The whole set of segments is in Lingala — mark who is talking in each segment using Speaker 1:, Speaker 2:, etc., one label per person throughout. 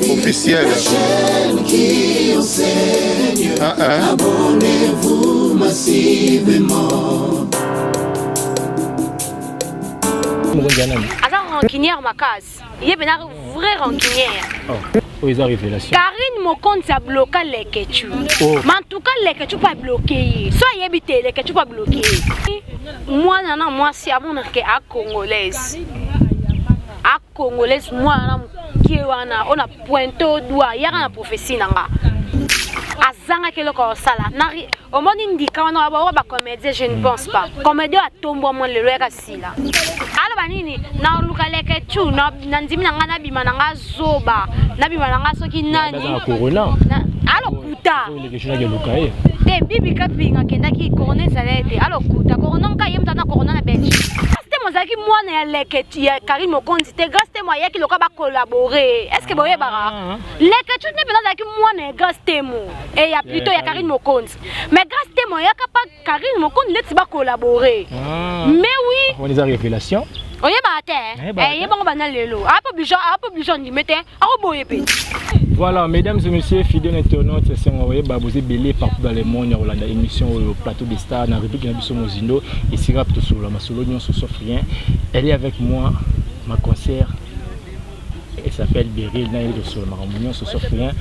Speaker 1: Officiel.
Speaker 2: La chaîne qui enseigne. Abonnez-vous massivement.
Speaker 3: Alors rancunière ma case. Il y a une vraie rancunière.
Speaker 4: Oh, ils ont révélation.
Speaker 3: Karine mon compte ça bloqué les ketchup. Mais en tout cas les ketchup pas bloqué. Soit y habité les ketchup pas bloqué. Moi nana moi si à mon que à congolaise. À congolaise moi nana qui on a pointé au doigt y a une prophétie nanga. Azanga kelo ko sala. Nari au monde indique on va ba comédien je ne pense pas. Comédien a tombé mon le reka sila. Alors banini na luka leke tu na ndimi na ngana bima na ngazoba na bima na ngasoki nani
Speaker 4: na corona
Speaker 3: alors kuta
Speaker 4: le keshina ke lukae
Speaker 3: te bibi kapinga kenda ki corona salete alors kuta corona ka yemta na corona na bench c'était mozaki mwana ya leke ya Karim Mokonzi te gaste moi ya ki loka ba collaborer est-ce que boye bara leke tu ne bena zaki mwana ya gaste mo et ya plutôt ya Karim Mokonzi mais gaste moi ya ka pa Karim Mokonzi leti ba collaborer mais oui
Speaker 4: on les a révélation.
Speaker 3: Oye
Speaker 4: voilà, mesdames et messieurs, fidèles internautes, c'est Ngoye Babozé Belé partout dans le monde. On a une émission au plateau des stars, dans la République Nabiso Mozindo, et Sira Ptosolo, la Masolo sur Sofrien. Elle est avec moi, ma concert. Elle s'appelle Beryl Naïl de Solmaramonion sur Sofrien.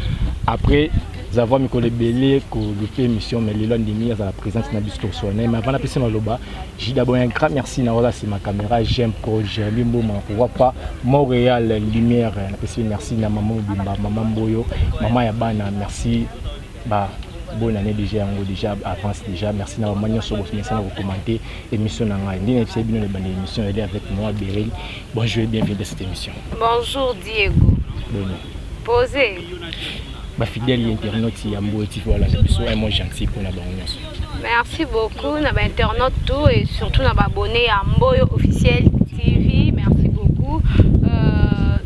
Speaker 4: Après avoir mis les belés que le fait émission mais les lundi à la présence de Nabisto Soné mais avant la personne Loba j'ai d'abord un grand merci Naola c'est ma caméra j'aime projet Bimbo man pourquoi pas Montréal lumière merci na maman Bimba maman Boyo maman Yabana merci bah bonne année déjà avance déjà merci na maman sur votre message vous commenter émission na ngai ndine c'est bien le bande émission elle est avec moi Beryl bonjour et bienvenue dans cette émission.
Speaker 3: Bonjour Diego.
Speaker 4: Bonjour.
Speaker 3: Posez.
Speaker 4: Ma fidèle internaute Yambo TV voilà je suis un mot gentil pour la bonne.
Speaker 3: Merci beaucoup na internaute tout et surtout na abonné à Mboyo officiel TV merci beaucoup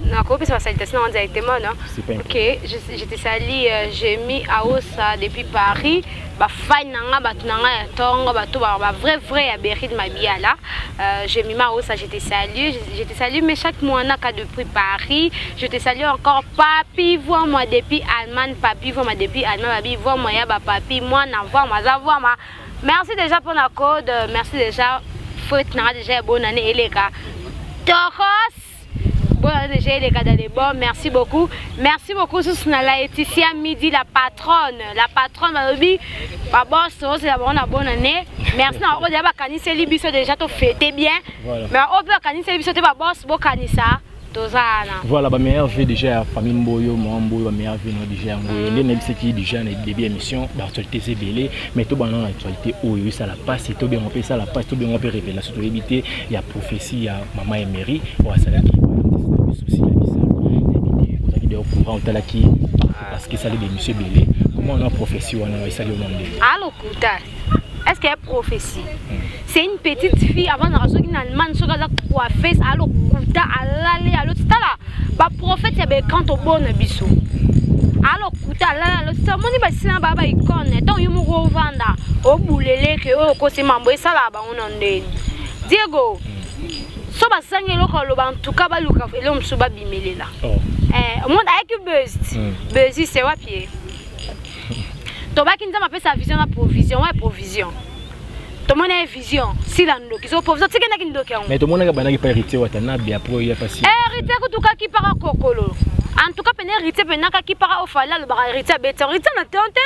Speaker 3: na copie sa salutation en directement non OK je te salue j'ai mis à Ossa depuis Paris ba fine nanga batu nanga tongo batu ba vrai ya Beryl Mabiala j'ai mis à Ossa je te salue mais chaque mois na cas depuis Paris je te salue encore papi vois moi depuis Allemagne papi vois moi depuis Allemagne papi vois moi ya ba papi moi na voir moi za voir ma merci déjà pour la code merci déjà faut déjà bonne année et les gars Toros bon déjà les gars d'aller bon merci beaucoup sous la Laetitia Midi la patronne Malobi ba boss c'est la bonne année merci na o déjà ba kanisa libiso déjà to fêter bien mais on peut kanisa libiso te ba boss bo kanisa tozana
Speaker 4: voilà ba meilleur vœu déjà à famille Mboyo Mambo ba meilleur vœu déjà Mboyo les même ce qui déjà na début émission d'actualité c'est belé mais tout dans l'actualité oui ça la passe tout bien on peut ça la passe tout bien on peut révélation to éviter il y a prophétie il y a maman Emery on ça qui parce que ça les monsieur Belé comment on a prophétie on a ça le monde
Speaker 3: alors kuta est-ce qu'il y a prophétie c'est une petite fille avant de recevoir une Allemagne sur la coiffeuse alors kuta alale alors c'est là ba prophète ya be quand au bon biso alors kuta alale c'est moni ba sina baba icône tant yumu ko vanda o bulele ke o ko se mambo ça là ba on ndeni Diego so ba sangelo ko lo ba ntuka ba luka ele msuba bimelela monde avec buzz c'est wa pied to ba kinza ma pesa vision na provision ouais provision to mona vision si la ndo kiso provision tikena kindo ke
Speaker 4: mais to mona ka bana ki pa héritier watana bien pro ya pasi
Speaker 3: héritier ko tuka ki para kokolo en tout cas pene héritier pena ka ki para ofala le ba héritier bete héritier na tonte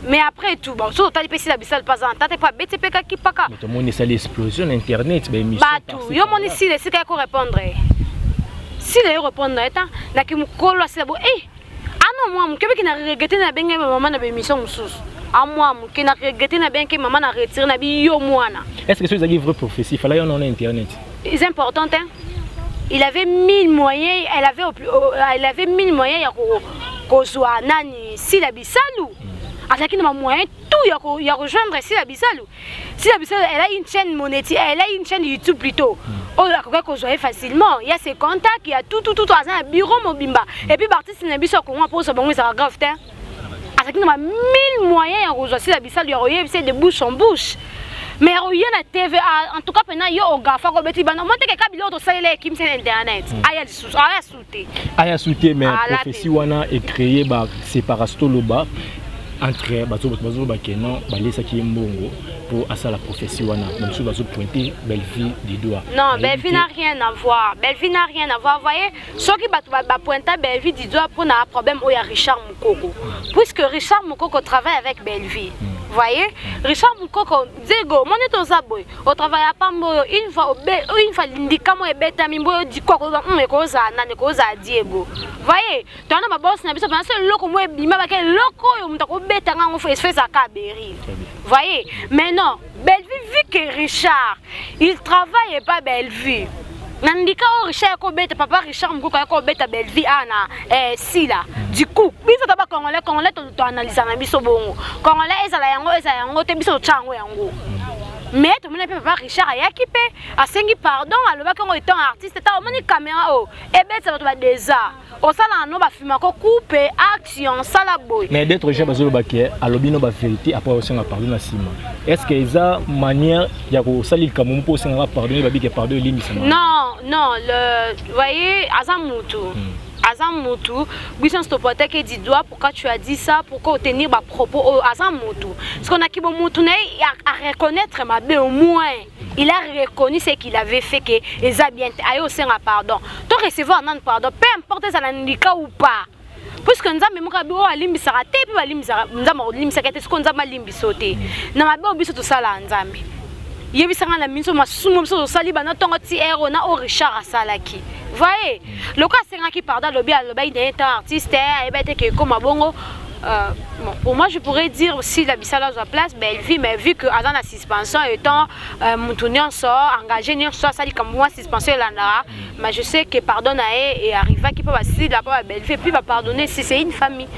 Speaker 3: mais après tout bon so tali pesi la bisal pas en tante pas bete peka ki paka
Speaker 4: mais to mona ça l'explosion internet ba émission
Speaker 3: ba tout yo moni si le si ka ko répondre si les répondre étant na ki mukolo c'est bon ah non moi mukebe ki na regretter na benga maman na émission mususu ah moi mukebe na regretter na benga maman na retirer na bi yo mwana
Speaker 4: est-ce que c'est une vraie prophétie il fallait on a internet
Speaker 3: c'est important hein il avait 1000 moyens elle avait 1000 moyens ya ko zwa nani si la bisalu avec un moyen tout ya rejoindre si la bisalu elle a une chaîne monétaire elle a une chaîne YouTube plutôt oh la ko zoe facilement il y a ses contacts il y a tout à un bureau mobimba et puis artiste na biso ko pour ça bon ça grave hein avec 1000 moyens ya rejoindre si la bisalu ya c'est de bouche en bouche mais il y a la TV en tout cas pendant yo au gafa ko beti bana monte ke kabilo to salele kim sur internet aya souté mais prophétie wana est créé ba séparation loba entre bazo bakeno balesa ki mbongo pour asa la prophétie wana même si bazo pointer Belleville du doigt. Non, Belleville n'a rien à voir. Belleville n'a rien à voir. Vous voyez, ceux qui ba pointer Belleville du doigt pour un problème où il y a Richard Moukoko. Puisque Richard Moukoko travaille avec Belleville. Vous voyez, Richard Moukoko, Diego, mon est aux abois. Au travail à Pambo, une fois l'indicat moi bête à Mimbo, dit quoi, on est cause à Diego. Vous voyez, tu as ma boss, n'a pas pensé loco, moi, bima, quel loco, on t'a bête à on fait sa cabéry. Vous voyez, mais non, Belleville, vu que Richard, il travaille et pas Belleville. Nandika Richard Kobeta, papa Richard Mouko Kobeta Belleville ana sila. Du coup, biso taba congolais to analyser na biso bongo. Congolais ezala yango te biso chango yango. Mais tout le monde peut pas Richard Ayakipe a sengi pardon aloba ko étant artiste ta omoni caméra o et ben ça va déjà au sala no ba filma ko couper action sala boy mais d'être gens bazolo baké alobi no ba vérité après au senga pardon na sima est-ce que eza manière ya ko sali kamum po senga pardonner ba bike pardon limite non le vous voyez Azamutu Azamutu, Buisson Stopotek et dit doigt pourquoi tu as dit ça, pourquoi tenir ma propos au Azamutu. Ce qu'on a qui à reconnaître ma bé au moins. Il a reconnu ce qu'il avait fait que les a bien aïe au sein pardon. Donc recevoir un pardon, peu importe ça n'indique ou pas. Puisque nous avons même kabiro alimbi sarate puis alimbi nous limbi sakete ce qu'on a malimbi sauté. Na ma bé au biso tout ça là nzambi. Yebisanga na minso masumo biso sali bana tonga ti ero na o Richard asalaki. Voyez, le cas c'est qui pardon le bien le bail d'un artiste et ben que comme bongo bon, pour moi je pourrais dire aussi la Bissala à place Belleville mais vu que avant la suspension étant mon tourné en sort engagé ni soit ça dit comme moi suspension là mais je sais que pardonne et arriva qui peut passer là bas Belleville puis va pardonner si c'est une famille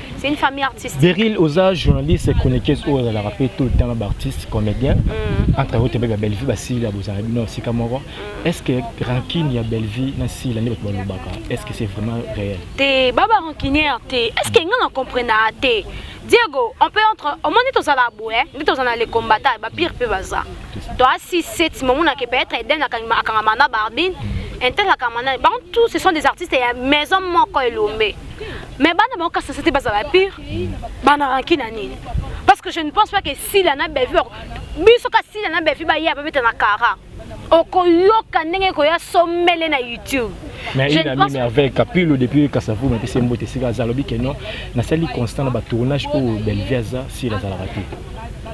Speaker 3: artistique. Beryl Oza journaliste chroniqueuse au la rappel tout le temps artiste comédien entre autres Belleville basi la bozana non c'est comme est-ce que rancune ya Belleville na si l'année est-ce que c'est vraiment réel? Te baba rancunière te est-ce que on comprend Diego, on peut entre au moment où la boue, nous on a les combattants, bah pire peu baza. Toi si 7 moments qui peut être aidé na kamana barbine, intel la kamana, bon tous ce sont des artistes et maison mon ko elomé. Mais bana mon cas c'était baza la pire. Bana rankina nini. Parce que je ne pense pas que si la na bevu, biso ka si la na bevu ba ya peut na kara. Okoloka ndenge ko ya sommele na YouTube. Mais il a mis avec Capilo depuis Kassavou mais c'est mbote sika zalobi que non na sali constant na ba tournage pour Belleville si la zalaraté.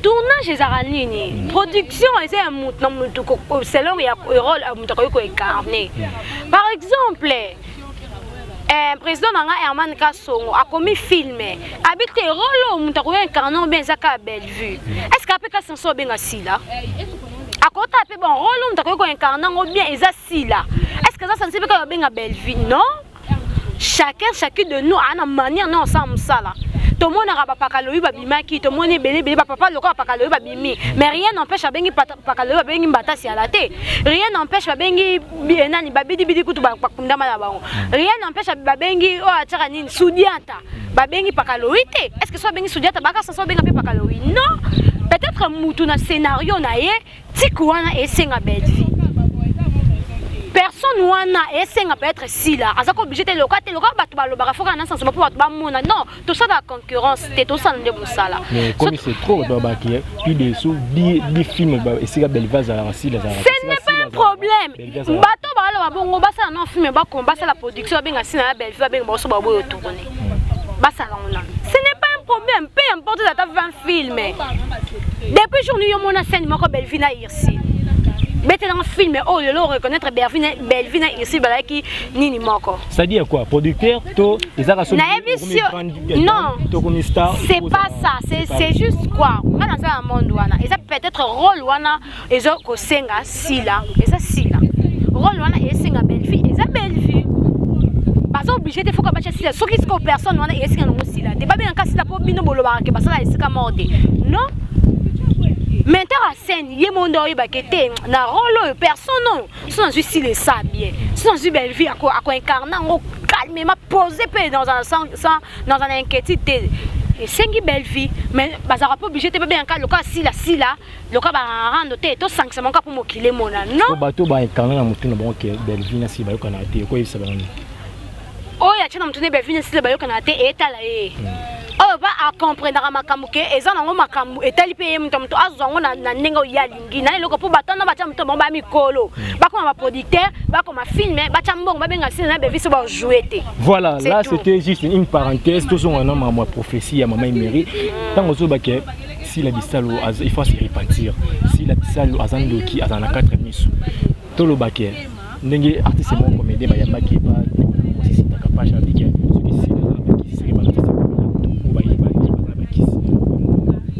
Speaker 3: Tournage ezaralini production c'est un mutu selon ya rôle mutu ko incarner. Par exemple président nanga Herman Kasongo a commis filmé habite rôle mutu ko incarner bien zaka Belleville. Est-ce qu'après ka senso benga sila? A côté après bon rôle mutu ko incarner bien ezasila. Est-ce que ça sensible que bien à Belleville? Non. Chacun de nous a une manière non ensemble ça là. Tout le monde a pas pakaloï babimaki, tout le monde est belé papa le corps pakaloï babimi. Mais rien n'empêche à bengi pakaloï babengi batasi à la tête. Rien n'empêche à bengi nani babidi bidi kutu bakunda malabango. Rien n'empêche à babengi oh atira nini soudianta. Babengi pakaloï te. Est-ce que soit bengi soudianta baka ça soit bengi pakaloï? Non. Peut-être mutu na scénario na ye tikuana et senga Belleville. Personne wana esenga peut être si là azako obligé te loka batu balobaka foka na sens pour batu bamona non tout ça la concurrence te tout ça ndé musala mais comme c'est trop babaki puis des sous 10 films et c'est Belleville za si la za ce n'est pas un problème bato balo babongo basa non film ba komba la production benga si na Belleville benga boso babo tourner basa la ce n'est pas un problème peu importe la 20 films depuis journée yo mona scène moko Belleville na ici mettez dans le film oh le reconnaître Belleville ici balaki nini moko. C'est-à-dire quoi? Producteur to les arts non, c'est pas ça, c'est juste quoi? On a dans un monde wana, et ça peut-être rôle wana et zo ko senga sila, et ça sila. Rôle wana et senga Belleville, et ça Belleville. Pas obligé de faut que bacha sila, so qui ko personne wana et senga no sila. T'es pas bien en cas sila po bino boloba ke basala et sika morde. Non? Maintenant à scène, il y a mon doigt bakete na rôle personne non. Sans juste les ça bien. Sans juste Belleville à quoi incarner au calme m'a posé dans un inquiétude. et sengi belle vie mais bazara pas obligé te bien ka loka sila loka ba rando te to sanction ka pour mokile mona non
Speaker 4: bato ba incarner na mutu na bon que belle vie na si ba yoka na te ko yisa ba ni
Speaker 3: oh ya tena mutu ne belle vie na si ba yoka na te etala oh ba a comprendre makambo ke eza nango makambo etali pe mutu azongo na nengo ya lingi na eloko po batana ba cha mutu ba mikolo ba ko ma producteur ba ko ma filmer ba cha mbongo ba benga sina na belle vie so ba jouer te
Speaker 4: voilà là c'était juste une parenthèse tout son nom ma prophétie à maman Emery tant ozo ba ke si la bisalo il faut se repentir si la bisalo azandoki azana 4 misu to lo ba ke ndenge artiste mon comédien ba yamba ke ba aussi ta capable à dire celui-ci qui serait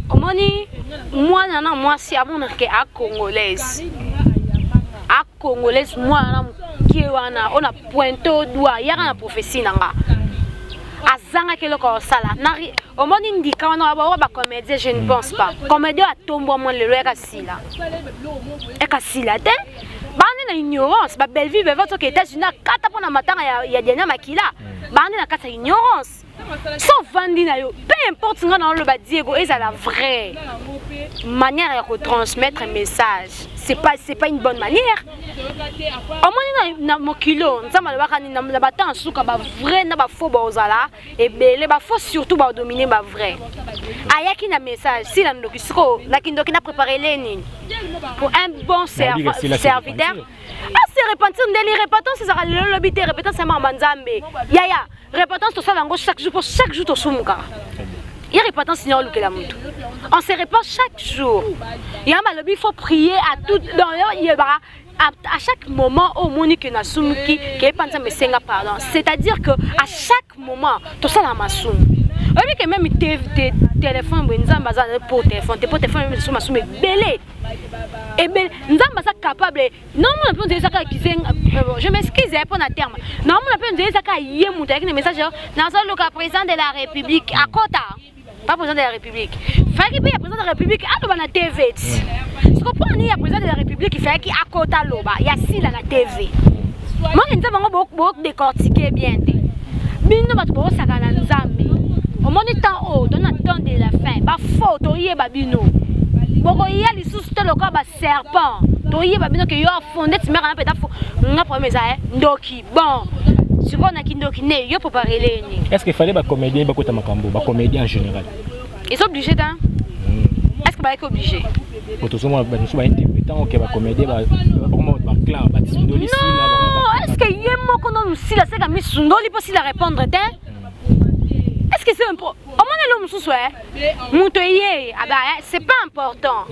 Speaker 3: omoni mwana na mwasi abona ke a congolaise mwana na ki wana ona pointo doigt yaka na prophétie nanga azanga ke loko sala nari omoni ndika wana ba comédien je ne pense pas comédien atombo mo lelo eka sila te bande na ignorance ba belle vie va to ke États-Unis kata pona matanga ya Diana Makila bande na kata ignorance sans vandi na yo peu importe nga na le ba Diego eza la vraie manière de transmettre un message c'est pas une bonne manière au moins na mokilo nzamba le bakani na batan suka ba vrai na ba faux bozala et belé ba faux surtout ba dominer ba vrai ayaki na message si la ndoki siko la kindoki na préparer leni pour un bon serviteur c'est repentir ndeli repentance ça le lobité repentance c'est mama nzambe yaya repentance to sala ngo chaque jour to sumuka il repentance sinon le que la mutu on se répand chaque jour yama lobi il faut prier à tout dans à chaque moment au monique na sumuki qui pense me senga pardon c'est-à-dire que à chaque moment to sala masum oui que même téléphone nzamba za pour téléphone sur ma sume belé et ben nzamba ça capable non on peut dire ça qui je m'excuse pour na terme non on peut dire ça ka yemu avec des messages dans le président de la République à Kota pas président de la République fait qu'il y a président de la République à la TV ce qu'on prend il y a président de la République qui fait qui à Kota loba il y a si la TV moi nzamba beaucoup décortiquer bien bino ba to sakana nzambe au moins temps haut dans le temps de la fin ba photo yeba bino boko ya lisusu te loka ba serpent to yeba bino ke yo fondé ti mera na peta fo nga promesa ndoki bon siko na kindoki ne yo pour parler ni
Speaker 4: est-ce qu'il fallait ba comédien ba kota makambo ba comédien en général
Speaker 3: ils sont obligés d'un est-ce que ba est obligé
Speaker 4: pour souvent ba nous ba interprétant que ba comédien ba vraiment ba clan ba sundoli si
Speaker 3: là est-ce que yemo kono si la c'est comme sundoli pour si la répondre te est-ce que c'est important au moins l'homme sous c'est pas important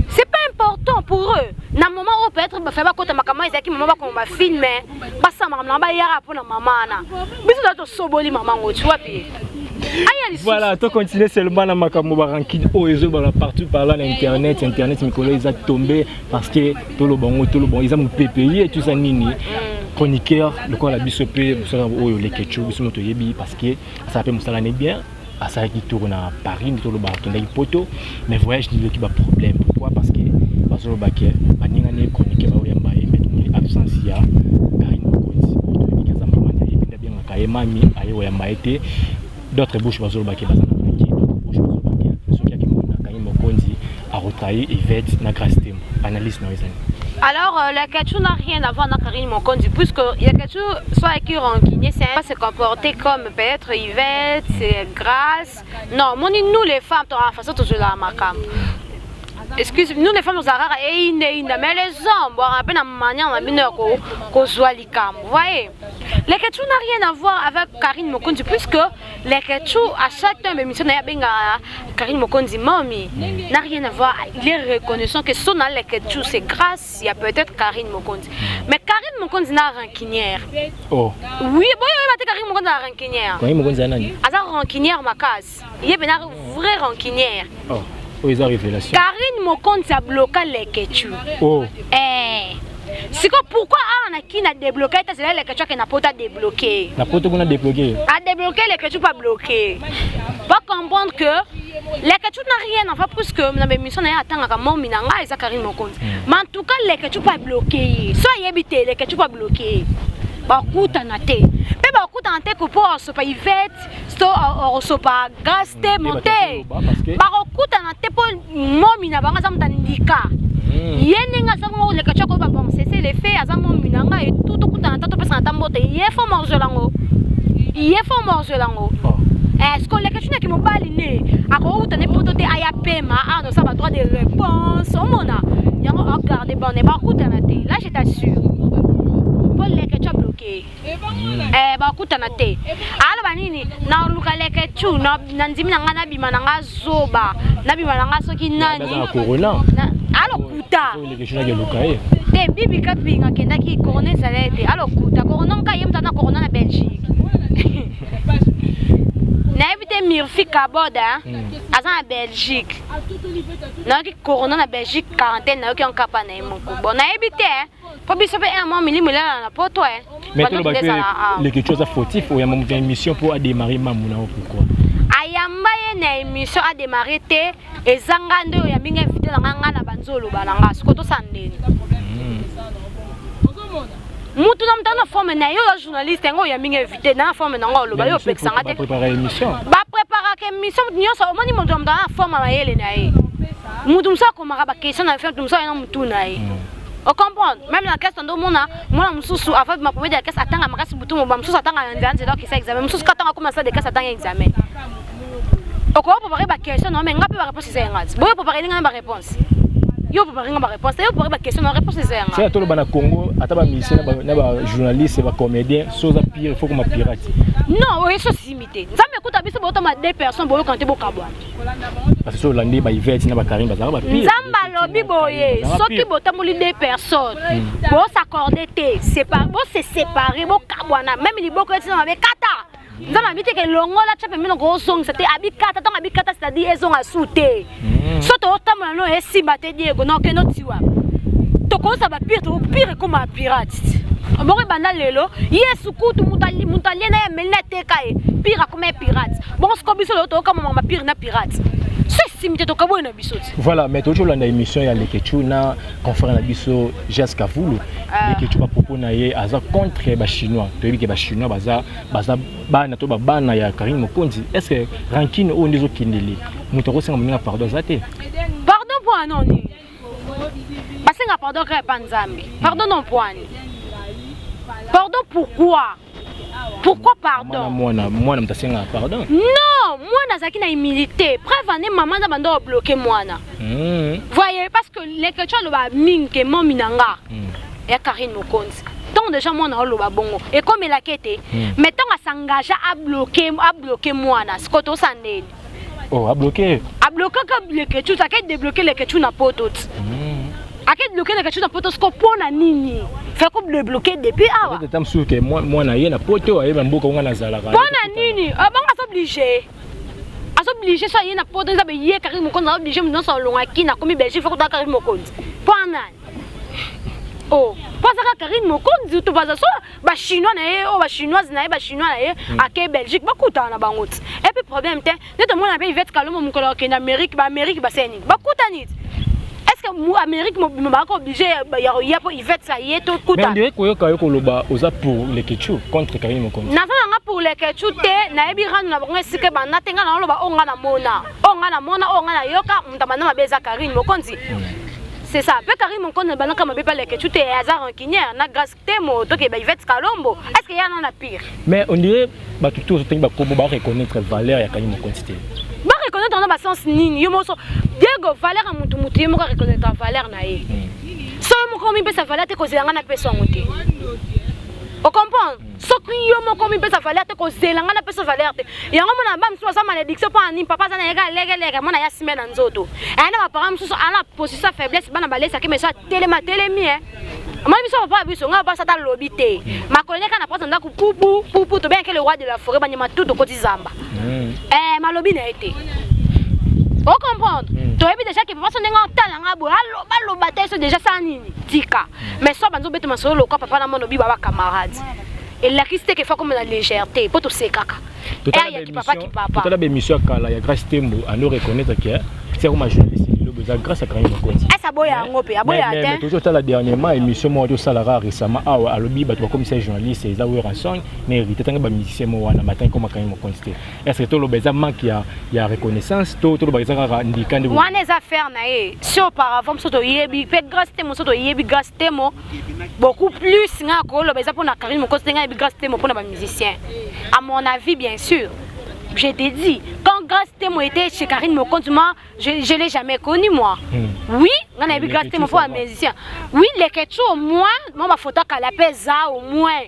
Speaker 3: c'est pas important pour eux na moment où peut-être ba faire ba kota makama ezaki maman ba ko ba filmer ba sama na ba yara pour na maman na biso to soboli maman ngo tu vois puis
Speaker 4: voilà, tu continues seulement à makambo ranking oezo partout par là internet Nicolas ils a tombé parce que tout le bon ils ont payé tout ça nini chroniqueur le quoi la bisopé oyo les ketchup biso moto yebi parce que ça appelle musala ne bien à ça qui tourne à Paris tout le bar tourne poto mais voyage ni qui ba problème pourquoi parce que parce que baké baninga ne chroniqueur ba yamba et mettre absence ya Karine Mokonzi ni kaza mama na yebi bien kayema mi ayo yamba été d'autres bouches bazolo baké bazana qui d'autres bouches bazolo baké ce qui a qui Karine Mokonzi a retrahi Yvette na grâce temo analyse na wezani.
Speaker 3: Alors, la Ketchou n'a rien à voir avec Karine Mokonzi, puisque la Ketchou, soit qui rancunier, c'est pas se comporter comme peut-être Yvette, c'est grâce. Non, nous les femmes, tu as la façon de jouer la macam. Excusez-nous, nous les femmes, nous avons mais les hommes, on a un peu la manière qu'on joue les cam. Vous voyez? Les Ketchou n'a rien à voir avec Karine Mokonzi, puisque les Ketchou, à chaque temps, l'émission n'a Karine Mokonzi, mamie, n'a rien à voir. Il est reconnaissant que son les Ketchou, c'est grâce, il y a peut-être Karine Mokonzi. Mais Karine Mokonzi n'a rancunière.
Speaker 4: Oh.
Speaker 3: Oui, bon, il y a Karine Mokonzi n'a rancunière.
Speaker 4: Karine Mokonzi n'a rien.
Speaker 3: Elle a rancunière, ma case. Il y a une vraie rancunière.
Speaker 4: Oh. Révélation.
Speaker 3: Karine Mokonzi a bloqué les Ketchou.
Speaker 4: Oh.
Speaker 3: C'est pourquoi on a débloqué, c'est là les Ketchou qui n'a pas débloqué.
Speaker 4: La poto qu'on a débloqué.
Speaker 3: A débloqué les Ketchou pas bloqué. Pas comprendre que les Ketchou n'a rien à faire plus que dans l'émission n'a attend à mon minanga et ça Karine Mokonzi. Mais en tout cas les Ketchou pas bloqué. Soit y habité les Ketchou pas bloqué. bakutana te pe bakutana te ko po sopa Yvette sto sopa gaste monte bakutana te po momi na banga za mutandika yene nga za ngo le kachako ba bon c'est les faits aza momi na nga et tout kutana tato pesa na tambote ye fo morzolango est-ce que les questions qui m'ont baligné à quoi tu n'es pas doté à y paiement ah non ça va droit de réponse au mona y a on regarde bon et bah écoute là je t'assure pour les questions bloquées bah écoute alors banini na luka les questions na nzimi na ngana bima na ngazoba na bima na ngasoki nani alors kuta
Speaker 4: les questions que luka
Speaker 3: te bibi kapinga kenda ki corona ça l'était alors kuta corona ka yem tana corona na Belgique na évité Mirfi Kaboda en Belgique na ki corona na Belgique quarantaine na ki on kapa na imoko bon na évité pour biso pe un mois minimum là na poto
Speaker 4: mais les quelque chose fautif ou y a une émission pour démarrer mamuna pourquoi
Speaker 3: ayamba na émission a démarrer te ezanga ndo ya minga invité na nganga na banzolo balanga sikoto sandeni mutu na mtana forme na yo journaliste ngo ya minga invité na forme na ngo lo ba yo pexanga te
Speaker 4: préparer émission
Speaker 3: ba préparer que émission nyonso omoni mutu mtana forme na yele na ye mutu msa ko maka ba question na fait msa na mutu na ye o comprendre même la question ndo mona mususu avant ma première question atanga makasi butu mo ba mususu atanga ndanze donc ça examen mususu katanga commencer de question atanga examen o ko préparer ba question non mais ngapi ba réponse c'est ngati boyo préparer nga ba réponse yo préparer nga ba réponse yo préparer ba question na réponse c'est ngati
Speaker 4: c'est tout le bana Congo ataba musicien na ba journaliste ba comédien soza pire il faut comme pirate
Speaker 3: non oui ça c'est imité ça m'écoute biso boto ma deux personnes boyo quand te bokabwa
Speaker 4: parce que Hollande ba Yvette na ba Karim ba ba pire
Speaker 3: nzamba lobi boye soki botamuli deux personnes bo s'accorder te c'est pas bo se séparer bo kabwana même liboko eti na be kata nzamba mite ke longola chape mino go song c'était abikata tant abikata c'est-à-dire ezon a souté soto otamula no esimba te Diego non ke no tiwa to ko sa ba pire comme un pirate bon banda lelo yesu kutu mutali na melina tekae pire comme un pirate bon ce ko biso to comme mama pire na pirate c'est simité to kabo na biso
Speaker 4: voilà mais toujours la émission ya lekechu na conférence na biso Jessica Vulu lekechu ba propos na ye aza contre ba chinois to yebi ke ba chinois baza bana to ba bana ya Karim Mokonzi est-ce que rancune o ndizo kindeli muto ko senga mninga pardon zate
Speaker 3: pardon pour anoni basenga pardon ka panzambi pardon non poani pardon pourquoi pardon
Speaker 4: moi mtasenga pardon
Speaker 3: non moi nazaki na humilité preuve ane maman za bando bloquer moi voyez parce que les que tu as le ba minke momi nanga ya Karim Mokonzi donc déjà moi na lo ba bongo et comme il a quitté mais tant à s'engager à bloquer moi na skoto sandeni
Speaker 4: oh à bloquer
Speaker 3: comme les que tu ça qu'à débloquer les que tu na poto a qu'à bloquer les que tu na poto skopo na nini fait comme le bloquer depuis awa
Speaker 4: peut-être am sûr que moi na ye na poto aye ba mboka nga na zalaka
Speaker 3: bona nini banga s'obligé ça y na poto za be ye Karim Mokonzi obligé non so longa ki na komi Belgique faut que Karim Mokonzi pana oh parce que Karim Mokonzi to baza so ba chinois na ye o ba chinoise na ye ba chinois na ye a ke Belgique ba kuta na bango et puis problème te neto mona pe Yvette Kalombo mukolo ke na Amérique ba seni ba kuta nit est-ce que mu Amérique mo ba ko obligé ya po Yvette ça y est to kuta
Speaker 4: mais ndire koyo kayo koloba oza pour les Kechu contre Karim Mokonzi
Speaker 3: na nga pour les Kechu te na yebi ranu na bango sike ba na tenga na loba onga na onga na yoka mtamana mabeza Karim Mokonzi c'est ça pe Karim Mokonzi ba naka mabe pa les Kechu te hasard rancunière na grâce temo to ke ba Yvette Kalombo est-ce que y a na pire
Speaker 4: mais on dirait ba tout so tenga ba kobo ba reconnaître valeur ya Karim Mokonzi te
Speaker 3: ba reconnaître dans ba sens nini yo moso Diego valeur a mutu yo mo reconnaître valeur na ye so mo komi pe sa valeur te ko zelanga na peso ngote o comprendre so ki yo mo komi pe sa valeur te ko zelanga na peso valeur te yango mona ba mso sa malédiction pa ani papa za na yega lege mona ya sime na nzoto ana ba parents mso ana position faiblesse bana balesa ke meso telemi moi biso papa biso nga ba sa ta lobby te makoleka na prendre ndako pupu to bien que le roi de la forêt banyama tout au côté zamba malobi na été o comprendre to yebi déjà que papa so ndenga tala nga bo alo bataille so déjà ça nini tika mais so banzo beto masolo ko papa na mono bi baba camarade et la kiste que fa comme la légèreté pour tout c'est kaka
Speaker 4: tout à la émission kala ya Grâce Tembo à nous reconnaître que c'est comme journaliste c'est grâce à Karim Mokonzi.
Speaker 3: Eh, ça boya ngopé, aboya atteint.
Speaker 4: Mais toujours la dernièrement émission moi de Salara récemment à lobby ba comme ça journaliste et Zawi Ranson mais hérité tanga ba musicien mo wana matin comme Karim Mokonzi. Est-ce que tout le beza manque il y a reconnaissance tout le beza ka ndikande.
Speaker 3: Wana za faire na e. Si auparavant so to yebi pe grâce temo so to yebi grâce temo beaucoup plus nga ko le beza pour na Karim Mokonzi nga yebi grâce temo pour na ba musicien. À mon avis bien sûr. Je t'ai dit, quand Grâce Temo était chez Karim Mokonzi, moi, je ne l'ai jamais connu, moi. Oui, on a vu Grâce Temo pour un musicien. Oui, les questions au moins, moi, ma photo qu'elle appelle ça au moins.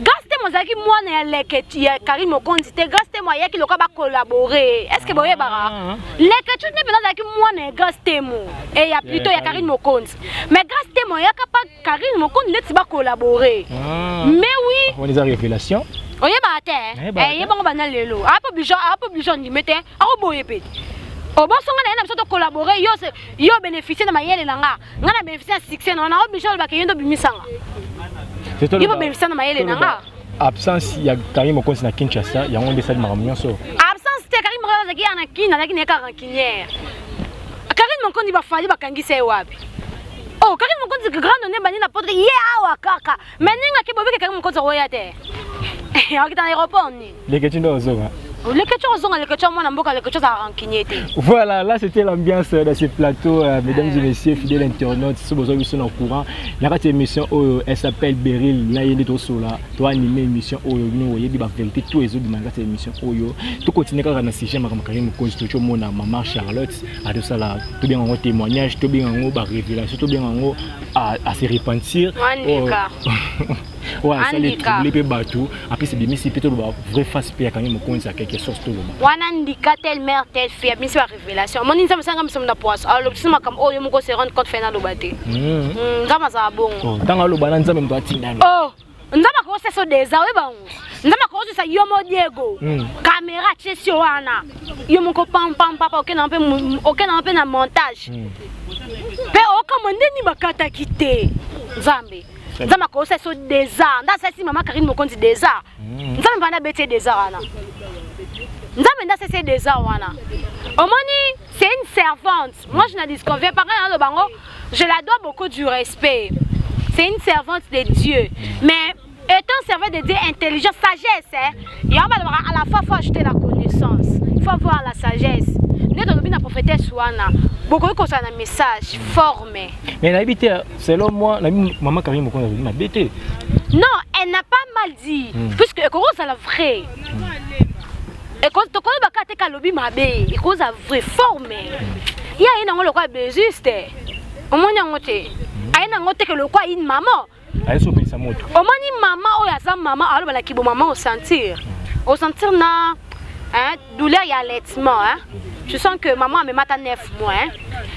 Speaker 3: Grâce Temo, c'est moi, les Karim Mokonzi, Grâce Temo, il y a qui va collaborer. Est-ce que vous voyez, Bara? Les questions, n'est pas que moi, Grâce Temo. Et il y a plutôt Karim Mokonzi. Mais Grâce Temo, il y a Karim Mokonzi, il va collaborer. Mais oui.
Speaker 4: On les a révélations.
Speaker 3: Oye bate eh bon banal lelo apo bijon ni mete ako boye pe obo songa na na biso to collaborer yo bénéficier na mayele na nga na bénéficier succès na o bijon ba ke yendo bimisanga c'est to yo bénéficier na mayele na nga
Speaker 4: absence ya Karim Mokonzi na Kinshasa ya ngonde sali makamyo so
Speaker 3: absence te Karim Mokonzi ki ana kina lakini eka rankinière Karim Mokonzi ba fali ba kangisa wapi oh Karim Mokonzi grand donné bani na pote ye awa kaka meninga ke bobe ke Karim Mokonzi roya te dans l'aéroport.
Speaker 4: Les questions d'Ozonga.
Speaker 3: Les questions d'Ozonga, les questions de les questions à rancunier.
Speaker 4: Voilà, là c'était l'ambiance de ce plateau, mesdames et messieurs, fidèles internautes, si vous avez au courant. La émission, elle s'appelle Beryl, là il est au sol là. Toi animer émission, nous voyez la vérité, tous les autres de émission. Tout continue à la sujet, Karim Mokonzi, tout le monde, maman Charlotte, à tout ça là, tout bien en témoignage, tout bien en révélation, tout bien en à se repentir. Ouais, ça les troubles les bateaux. Après c'est bien si plutôt le vrai face payer quand même compte à quelque chose tout le monde.
Speaker 3: Wana ndika telle mère telle fille, bien c'est la révélation. Mon insa msanga msomna poisse. Alors le sima comme oh yo moko se rendre compte final lo baté. Ngama za bon.
Speaker 4: Tanga lo bana nzambe mto atinda.
Speaker 3: Oh, nzama ko se so deza we ba. Nzama ko se sa yo mo Diego. Caméra chesi wana. Yo moko pam papa OK na peu na montage. Pe o commande ni makata kité. Nzambe. Nzama ko se so deza. Nda se si mama Karim Mokonzi deza. Nzambe bana bete deza wana. Nzambe nda se deza wana. Omoni, c'est une servante. Moi je ne disconviens pas dans le bango. Je la dois beaucoup du respect. C'est une servante de Dieu. Mais étant servante de Dieu intelligente, sagesse, et on va à la fois faut ajouter la connaissance. Il faut avoir la sagesse. Nous devons la prophétesse Souana. Beaucoup de choses un message formé.
Speaker 4: Mais l'habité, selon moi, la maman Karim Mokonzi m'a bêté.
Speaker 3: Non, elle n'a pas mal dit. Puisque c'est la vraie. Et quand tu connais pas que tu as m'a bé, et cause la vraie formé. Il y a une quoi juste. Au moins il y a une que le quoi une maman.
Speaker 4: Elle se pose sa moto.
Speaker 3: Au moins une maman ou ya sa maman alors la qui bon maman au sentir na douleur il y a allaitement hein. Je sens que maman me mata 9 mois hein.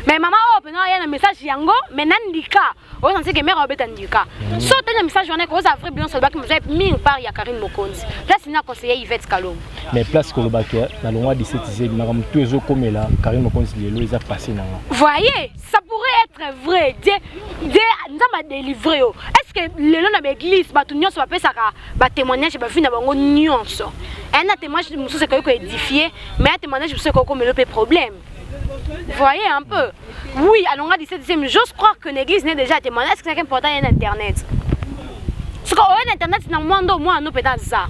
Speaker 3: Mais maman oh pendant il y a un message yango mais nandika au sens que mère obeta ndika. So un message on est cause vrai bien ça que j'ai mis par ya Karim Mokonzi. Là c'est na conseiller Yvette Kalom.
Speaker 4: Mais place que le bac dans le mois 17 c'est madame tous comme là Karim Mokonzi les ils a passé là.
Speaker 3: Voyez, ça pourrait être vrai. Dieu nous a délivré. Est-ce que le long de l'église ba tout nyonso ba pesa ba témoignage ba fina bango nyonso. Un témoignage de monsieur c'est quoi édifié, mais un témoignage de monsieur quoi comme le problème. Voyez un peu. Oui, à l'ongra 17e, j'ose croire que l'église n'est déjà témoignage. Est-ce que c'est important il y a internet? Ce qu'on a internet c'est dans le monde au moins nous peut-être ça.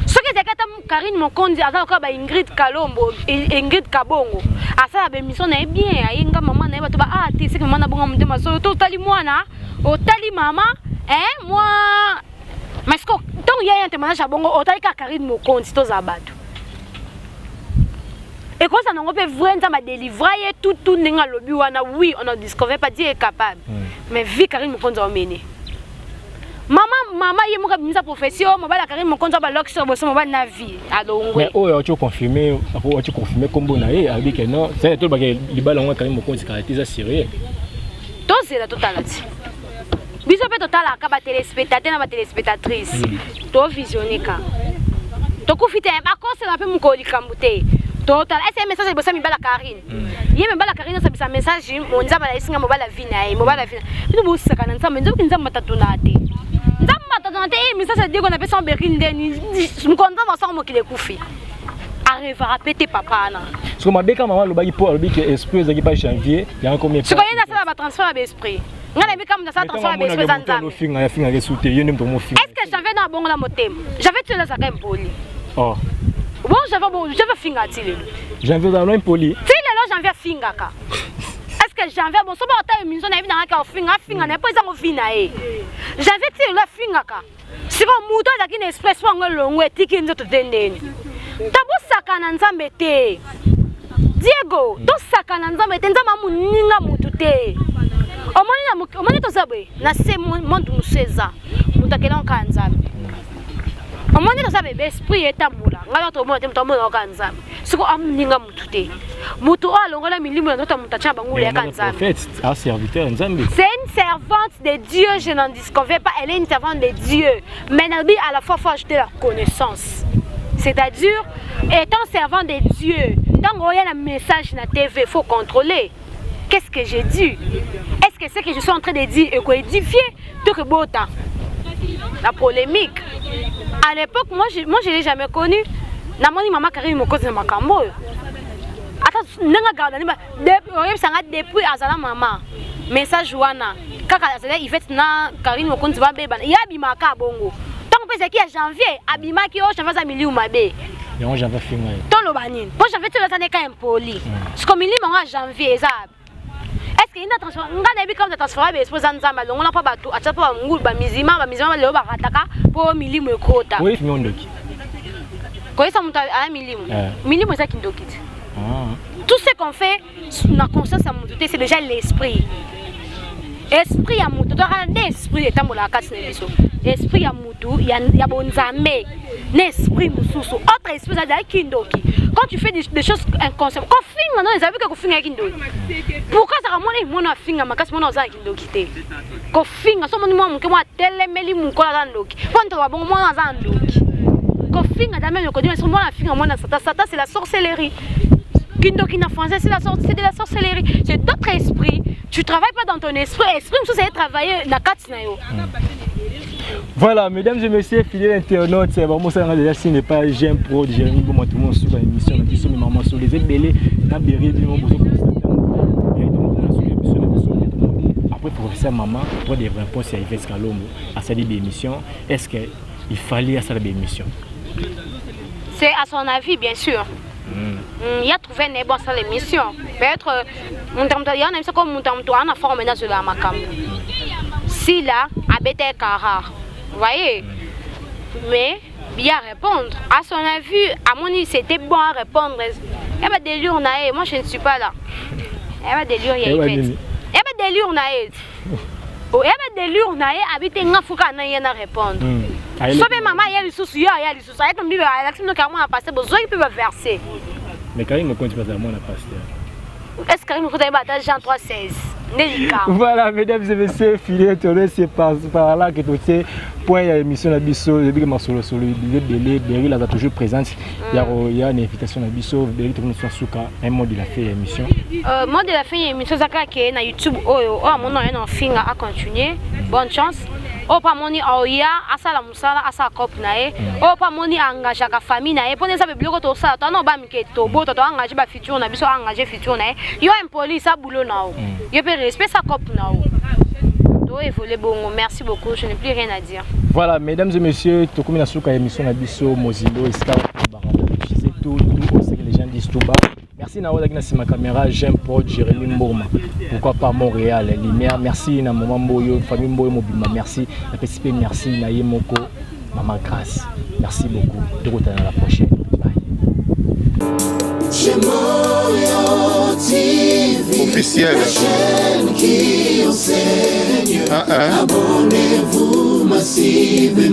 Speaker 3: Ce que c'est Karim Mokonzi a encore Ingrid Kalombo et Ingrid Kabongo. À ça la mission est bien. Inga maman n'est pas ah tu sais que maman a bon monter ma soeur. Totali moi na, totali maman. Hein moi. Mais ce que tant il y a un témoignage à Bongo, totali Karim Mokonzi to zabatu. Et quand ça n'en peut vraiment ça m'a délivré tout n'enga lobby wana oui on a discouvert pas dire est capable. Mais vie Karim Mokonzi a mené. Maman il m'a mis sa profession, m'a la Karim Mokonzi ba lox sur bosso m'a na vie adongwe.
Speaker 4: Mais oh tu confirmer comme bon aïe avec que non, c'est tout bagay li bala on Karim Mokonzi caractère sérieux.
Speaker 3: To c'est la totalité. Biso pe total ka ba téléspectateur na ba téléspectatrice. To visionner ka. To kufite ba ko c'est la pe mu ko likambute. Total, est-ce que message bossa mi bala Karine. Yé me bala Karine ça bisa message mon nzaba la isinga mo bala vina mo bala vina. Biso bo saka na nzamba nzo kinzamba tatunate. Mais ça c'est dire qu'on appelle ça Beryl Ndeni. Je me contente de ça moi qui les couffé. Arrive à répéter papa là.
Speaker 4: Parce que ma béka maman le bagi pour le big esprit qui pas janvier, il y a combien?
Speaker 3: Tu connais ça va transfert d'esprit. Ngana béka mon ça transfert d'esprit zanzam. Est-ce que j'avais dans bon la motem? J'avais tué ça quand poli.
Speaker 4: Oh.
Speaker 3: Bon, j'avais finga tile.
Speaker 4: J'avais dans loin poli.
Speaker 3: Tile là j'avais finga ka. Est-ce que j'avais bon so ba ta émission na vida na ka finga na pas ça on fina e. J'avais tile là finga ka. Si bon muto za ki na express wa ngolongo etiki nzo tendeni. Tabusaka na nzambe te. Diego, to saka na nzambe te nzamba muninga mutu te. Omoni to sabwe na se monde museza. Mutakela nka nzambe. Omoni to sabe esprit etambula. Ngalo to mo te mtombo nka nzambe. Siko amuninga mutu te. Mutu alongola milimo na to mutacha bangule ya nzambe.
Speaker 4: Prophète, un serviteur nzambe.
Speaker 3: C'est une servante de Dieu, je n'en disconviens pas, elle est une servante de Dieu. Mais elle dit à la fois faut ajouter la connaissance. C'est-à-dire, étant servant de Dieu, tant qu'il y a un message dans la TV, il faut contrôler. Qu'est-ce que j'ai dit? Est-ce que c'est que je suis en train de dire et édifier tout que beau temps? La polémique. À l'époque, moi je ne l'ai jamais connu. Namoni maman Karine Moko de Makambo. Attends, depuis Azala maman. Message Joana. Kaka il fait na Karine Moko de Baba. Il y a Bimaka Bongo. C'est qui est janvier, abima qui est janvier à milieu mabe.
Speaker 4: Non, j'avais fait moi.
Speaker 3: Ton le banin. Moi j'avais tout le temps quand impoli. Ce comme il est en janvier, ça. Est-ce qu'il y a une transfert? On a des comme de transfert, mais c'est un zamba. On n'a pas battu. À chaque fois, on goûte bamizima, le barataka pour milieu me quota.
Speaker 4: Oui, mais on doki.
Speaker 3: Quoi ça monte à milieu? Milieu c'est ça qui doki. Tout ce qu'on fait, la conscience à monter, c'est déjà l'esprit. Esprit à monter. Tu as un esprit de temps la casse de l'eau. Esprit à mutu, il y a bon zamé, l'esprit mususu, autre esprit ça d'ailleurs kindoki. Quand tu fais des choses inconscientes, quand film non, ils avaient que film kindoki. Pourquoi ça ramène mon film ma casse mon ozan kindoki té. Quand film ça mon moi que moi telle meli mon kola zandoki. Quand tu vas bon moi zandoki. Quand film da même que dire moi la film moi ça c'est la sorcellerie. Kindoki en français c'est de la sorcellerie. C'est d'autres esprits. Tu travailles pas dans ton esprit, esprit c'est travailler na katina yo.
Speaker 4: Voilà, mesdames et messieurs, fidèles internautes, c'est vraiment ça déjà si n'est pas J'aime Pro, Jérémy Bouma, tout le monde sur l'émission, nous sommes maman sur les ébélés, la bérie, nous avons besoin de après, professeur maman, pour des réponses à Yves Kalombo, à cette émission, est-ce qu'il fallait à cette émission?
Speaker 3: C'est à son avis, bien sûr. Il a trouvé une bonne émission. Peut-être, il y a une émission comme on a formé dans la Macam. Si là, à Bété Kara. Vous voyez? Mais bien répondre. À son avis, à mon avis, c'était bon à répondre. Il y a des délires, moi je ne suis pas là. Il y a des délires, il y a des délires. Il y a des délires, il y a des délires, habiter un fou quand il y a répondre. Sauf que maman, il y a les soucis, il y a les soucis. Il y a des soucis, il y a des soucis, il y a verser.
Speaker 4: Mais quand il me compte pas à moi, on a passé.
Speaker 3: Est-ce qu'il nous faut battre Jean 3,16?
Speaker 4: Voilà, mesdames et messieurs, fidèles, c'est par là que tout c'est point l'émission de Bisso, le big sur le délai, Berry là toujours présente. Il y a une invitation de Bisso, Berry tout le monde soit souka, un mot de la fin de l'émission.
Speaker 3: Mot de la fin de l'émission, ça qui est na YouTube, mon nom est en fin à continuer. Bonne chance. Oh pas moni aoya asala musala asa cop nae oh pas moni engage ka famille nae pone ça biloko to ça to no ba miketo bo to engage ba futur na biso engage futur nae yo impoli ça boulot nao yo peut respect ça cop nao do évoluer bongo. Merci beaucoup, je n'ai plus rien à dire.
Speaker 4: Voilà, mesdames et messieurs, tout comme la souka émission na biso Mozindo Iska c'est tout ce que les gens disent tout bas. Merci na wala ma caméra, J'aime Pro, Jérémy Mbourma. Pourquoi pas Montréal, Lumière. Merci na maman Mboyo, famille Mboyo Mobima. Merci na PCP, merci na Yemoko, maman Grâce. Merci beaucoup. De retour à la prochaine. Bye.
Speaker 2: Officiel. La chaîne qui enseigne. Abonnez-vous massivement.